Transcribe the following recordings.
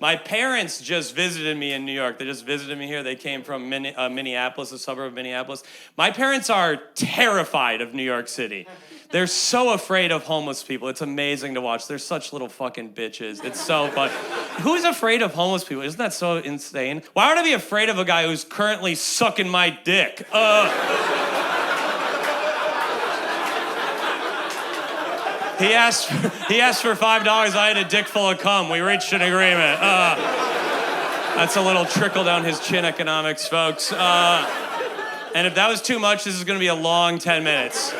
My parents just visited me in New York. They just visited me here. They came from Minneapolis, a suburb of Minneapolis. My parents are terrified of New York City. They're so afraid of homeless people. It's amazing to watch. They're such little fucking bitches. It's so fun. Who's afraid of homeless people? Isn't that so insane? Why would I be afraid of a guy who's currently sucking my dick? He asked for $5. I had a dick full of cum. We reached an agreement. That's a little trickle down his chin economics, folks. And if that was too much, this is gonna be a long 10 minutes.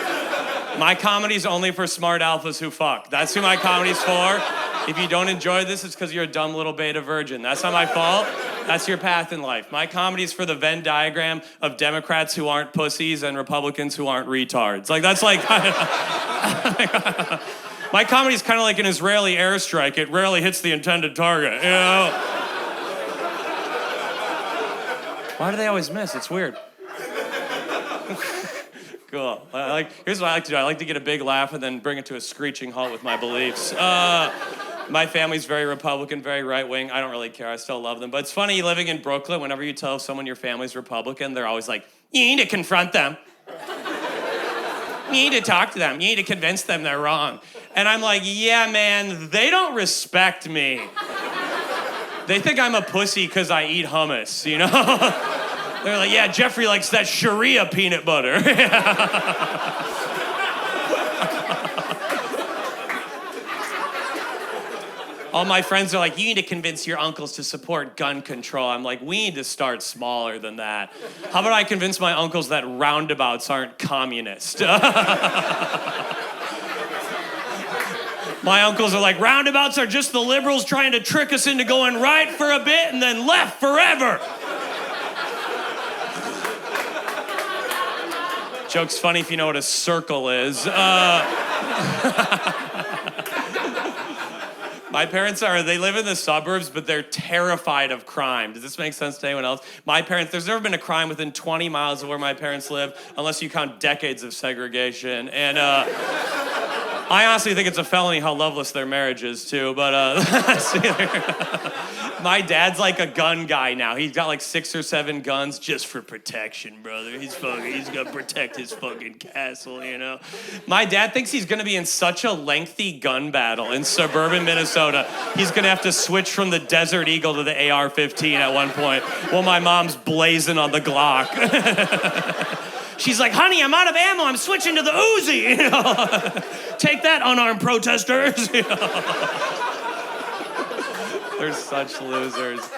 My comedy's only for smart alphas who fuck. That's who my comedy's for. If you don't enjoy this, it's because you're a dumb little beta virgin. That's not my fault. That's your path in life. My comedy's for the Venn diagram of Democrats who aren't pussies and Republicans who aren't retards. Like, that's like... My comedy's kind of like an Israeli airstrike. It rarely hits the intended target, you know? Why do they always miss? It's weird. Cool. Here's what I like to do. I like to get a big laugh and then bring it to a screeching halt with my beliefs. My family's very Republican, very right-wing. I don't really care. I still love them. But it's funny, living in Brooklyn, whenever you tell someone your family's Republican, they're always like, you need to confront them. You need to talk to them. You need to convince them they're wrong. And I'm like, yeah, man, they don't respect me. They think I'm a pussy because I eat hummus, you know? They're like, yeah, Geoffrey likes that Sharia peanut butter. All my friends are like, you need to convince your uncles to support gun control. I'm like, we need to start smaller than that. How about I convince my uncles that roundabouts aren't communist? My uncles are like, roundabouts are just the liberals trying to trick us into going right for a bit and then left forever. Joke's funny if you know what a circle is. My parents they live in the suburbs, but they're terrified of crime. Does this make sense to anyone else? My parents, there's never been a crime within 20 miles of where my parents live, unless you count decades of segregation. And I honestly think it's a felony how loveless their marriage is, too. But my dad's like a gun guy now. He's got like 6 or 7 guns just for protection, brother. He's gonna protect his fucking castle, you know? My dad thinks he's gonna be in such a lengthy gun battle in suburban Minnesota. He's gonna have to switch from the Desert Eagle to the AR-15 at one point while my mom's blazing on the Glock. She's like, honey, I'm out of ammo. I'm switching to the Uzi. You know? Take that, unarmed protesters. You know? They're such losers.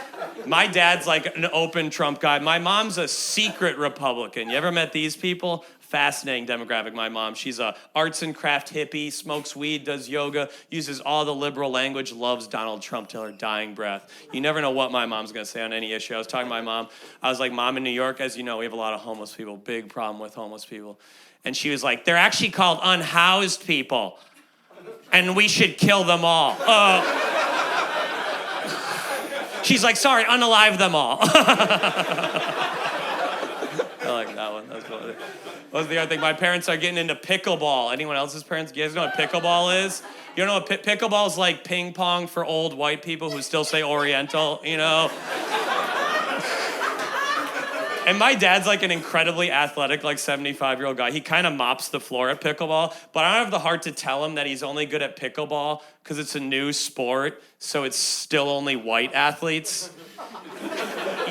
My dad's like an open Trump guy. My mom's a secret Republican. You ever met these people? Fascinating demographic, my mom. She's a arts and craft hippie, smokes weed, does yoga, uses all the liberal language, loves Donald Trump till her dying breath. You never know what my mom's gonna say on any issue. I was talking to my mom. I was like, Mom, in New York, as you know, we have a lot of homeless people, big problem with homeless people. And she was like, they're actually called unhoused people, and we should kill them all. She's like, sorry, unalive them all. I like that one. That's cool. What was the other thing? My parents are getting into Pickle Ball. Anyone else's parents? You guys know what Pickle Ball is? You know what Pickle Ball is like? Ping pong for old white people who still say Oriental, you know? And my dad's like an incredibly athletic, like 75-year-old guy. He kind of mops the floor at pickleball, but I don't have the heart to tell him that he's only good at pickleball because it's a new sport, so it's still only white athletes.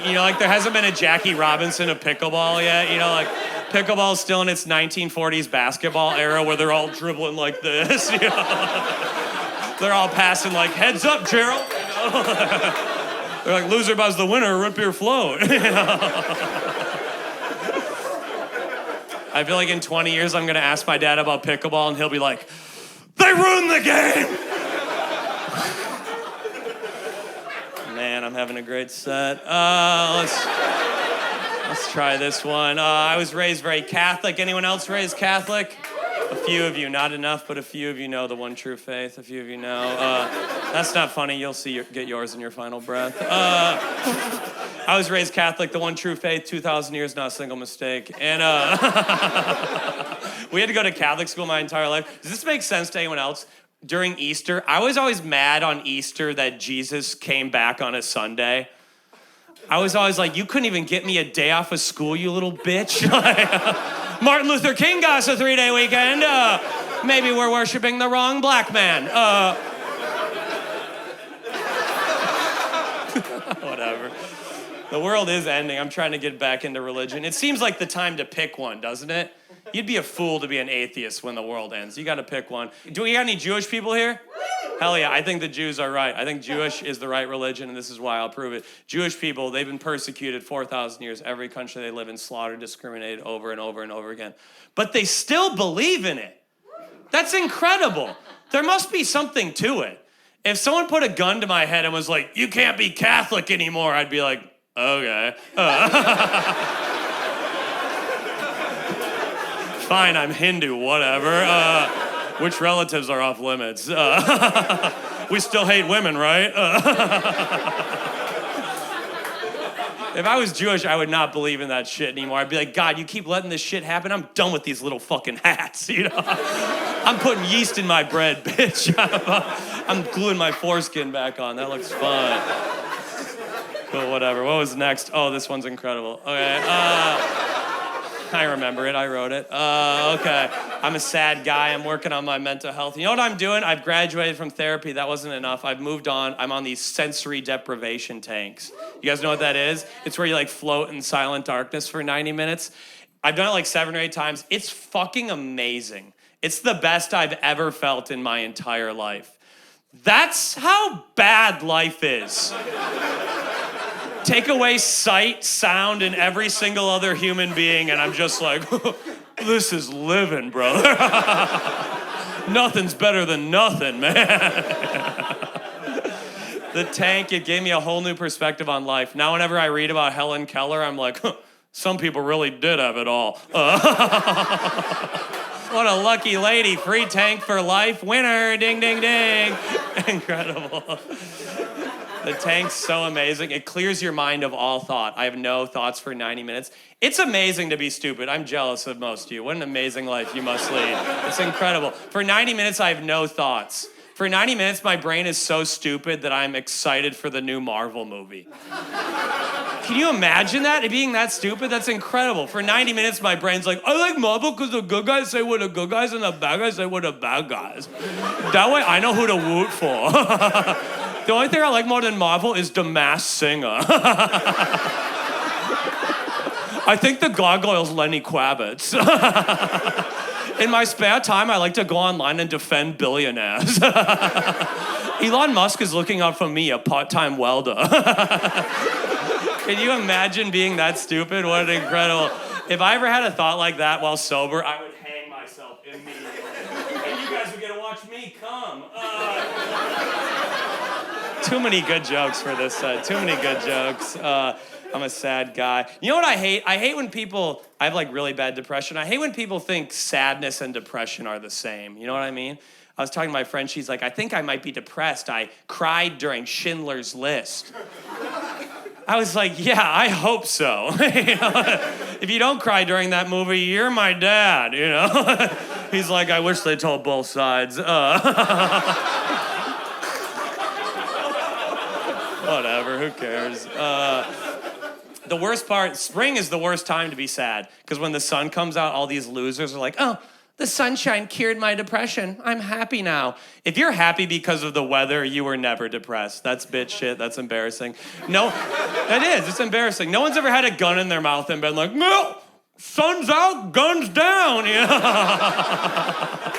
You know, like there hasn't been a Jackie Robinson of pickleball yet. You know, like pickleball's still in its 1940s basketball era where they're all dribbling like this. You know? They're all passing like, heads up, Gerald. You know? They're like, loser buys the winner, rip your float. You know? I feel like in 20 years, I'm gonna ask my dad about pickleball and he'll be like, they ruined the game! Man, I'm having a great set. Let's try this one. I was raised very Catholic. Anyone else raised Catholic? A few of you, not enough, but a few of you know the one true faith. A few of you know. That's not funny. You'll see. Get yours in your final breath. I was raised Catholic, the one true faith, 2,000 years, not a single mistake. And we had to go to Catholic school my entire life. Does this make sense to anyone else? during Easter, I was always mad on Easter that Jesus came back on a Sunday. I was always like, you couldn't even get me a day off of school, you little bitch. Martin Luther King got us a 3-day weekend. Maybe we're worshiping the wrong black man. Whatever. The world is ending. I'm trying to get back into religion. It seems like the time to pick one, doesn't it? You'd be a fool to be an atheist when the world ends. You got to pick one. Do we got any Jewish people here? Hell yeah, I think the Jews are right. I think Jewish is the right religion, and this is why I'll prove it. Jewish people, they've been persecuted 4,000 years. Every country they live in, slaughtered, discriminated over and over and over again. But they still believe in it. That's incredible. There must be something to it. If someone put a gun to my head and was like, you can't be Catholic anymore, I'd be like, okay. Fine, I'm Hindu, whatever. Which relatives are off limits? We still hate women, right? If I was Jewish, I would not believe in that shit anymore. I'd be like, God, you keep letting this shit happen? I'm done with these little fucking hats, you know? I'm putting yeast in my bread, bitch. I'm gluing my foreskin back on. That looks fun. Cool, whatever. What was next? Oh, this one's incredible. Okay, I remember it. I wrote it. Okay. I'm a sad guy. I'm working on my mental health. You know what I'm doing? I've graduated from therapy. That wasn't enough. I've moved on. I'm on these sensory deprivation tanks. You guys know what that is? It's where you like float in silent darkness for 90 minutes. I've done it like 7 or 8 times. It's fucking amazing. It's the best I've ever felt in my entire life. That's how bad life is. Take away sight, sound, and every single other human being, and I'm just like, this is living, brother. Nothing's better than nothing, man. The tank, it gave me a whole new perspective on life. Now whenever I read about Helen Keller, I'm like, some people really did have it all. What a lucky lady. Free tank for life. Winner, ding, ding, ding. Incredible. The tank's so amazing. It clears your mind of all thought. I have no thoughts for 90 minutes. It's amazing to be stupid. I'm jealous of most of you. What an amazing life you must lead. It's incredible. For 90 minutes, I have no thoughts. For 90 minutes, my brain is so stupid that I'm excited for the new Marvel movie. Can you imagine that? Being that stupid? That's incredible. For 90 minutes, my brain's like, I like Marvel because the good guys say what the good guys and the bad guys say what the bad guys. That way, I know who to root for. The only thing I like more than Marvel is The Masked Singer. I think the gargoyle's Lenny Kravitz. In my spare time, I like to go online and defend billionaires. Elon Musk is looking out for me, a part-time welder. Can you imagine being that stupid? What an incredible... If I ever had a thought like that while sober, I would hang myself immediately. And you guys would get to watch me come. Too many good jokes for this side. Too many good jokes. I'm a sad guy. You know what I hate? I hate when people, I have like really bad depression. I hate when people think sadness and depression are the same. You know what I mean? I was talking to my friend. She's like, I think I might be depressed. I cried during Schindler's List. I was like, yeah, I hope so. You know? If you don't cry during that movie, you're my dad, you know? He's like, I wish they told both sides. Whatever, who cares? The worst part, spring is the worst time to be sad, because when the sun comes out, all these losers are like, oh, the sunshine cured my depression. I'm happy now. If you're happy because of the weather, you were never depressed. That's bitch shit. That's embarrassing. No, that is. It's embarrassing. No one's ever had a gun in their mouth and been like, no, sun's out, guns down. Yeah.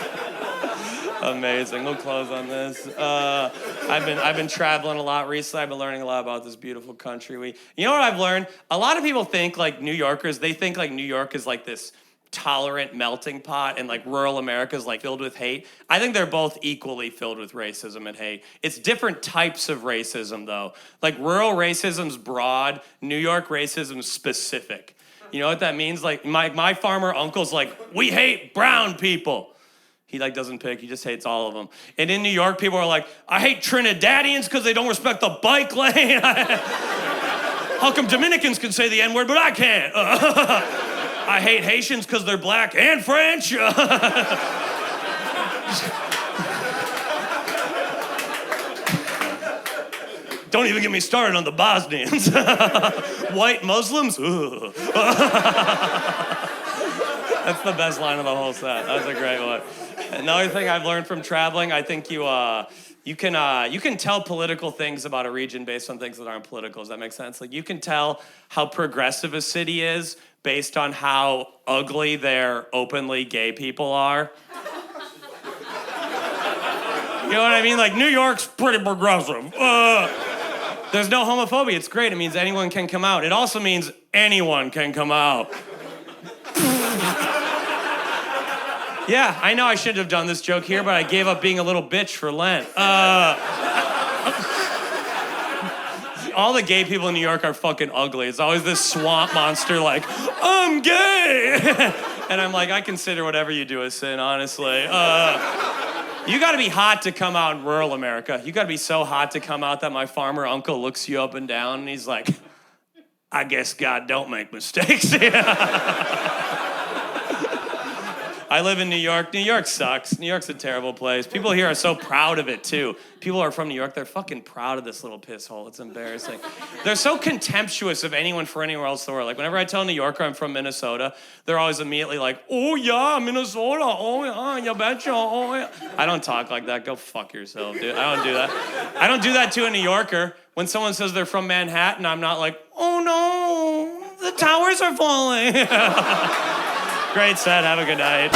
Amazing. We'll close on this. I've been traveling a lot recently. I've been learning a lot about this beautiful country. You know what I've learned? A lot of people think like New Yorkers. They think like New York is like this tolerant melting pot, and like rural America is like filled with hate. I think they're both equally filled with racism and hate. It's different types of racism though. Like rural racism's broad. New York racism's specific. You know what that means? Like my farmer uncle's like, we hate brown people. He like doesn't pick, he just hates all of them. And in New York, people are like, I hate Trinidadians because they don't respect the bike lane. How come Dominicans can say the N-word, but I can't? I hate Haitians because they're black and French. Don't even get me started on the Bosnians. White Muslims? Ugh. That's the best line of the whole set. That's a great one. Another thing I've learned from traveling, I think you can tell political things about a region based on things that aren't political. Does that make sense? Like you can tell how progressive a city is based on how ugly their openly gay people are. You know what I mean? Like New York's pretty progressive. There's no homophobia. It's great. It means anyone can come out. It also means anyone can come out. Yeah, I know I shouldn't have done this joke here, but I gave up being a little bitch for Lent. All the gay people in New York are fucking ugly. It's always this swamp monster like, I'm gay! And I'm like, I consider whatever you do a sin, honestly. You gotta be hot to come out in rural America. You gotta be so hot to come out that my farmer uncle looks you up and down and he's like, I guess God don't make mistakes. I live in New York. New York sucks. New York's a terrible place. People here are so proud of it, too. People who are from New York, they're fucking proud of this little piss hole. It's embarrassing. They're so contemptuous of anyone for anywhere else in the world. Like, whenever I tell a New Yorker I'm from Minnesota, they're always immediately like, oh, yeah, Minnesota. Oh, yeah, you betcha. Oh, yeah. I don't talk like that. Go fuck yourself, dude. I don't do that. I don't do that to a New Yorker. When someone says they're from Manhattan, I'm not like, oh, no, the towers are falling. Great set. Have a good night.